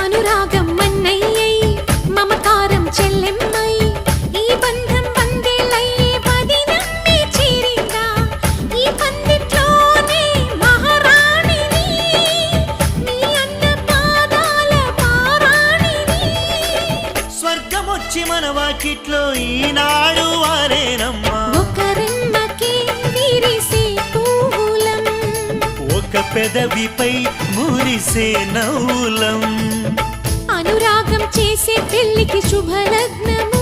అనురాగం మన్నయ్యై మమకారం చెల్లెమ్మై ఈ బంధం వందేళ్ళయ్యే పదినమ్మి చేరిందా ఈ పందిట్లోనే మహారాణిని నీ అన్న పాదాల పారాణిని స్వర్గమొచ్చి మన వాకిట్లో ఈనాడు వారేనమ్మా ఒకరెమ్మకి విరిసే పువ్వులం ఒక పెదవిపై మురిసే నవ్వులం అనురాగం చేసే పెళ్లికి శుభలగ్నము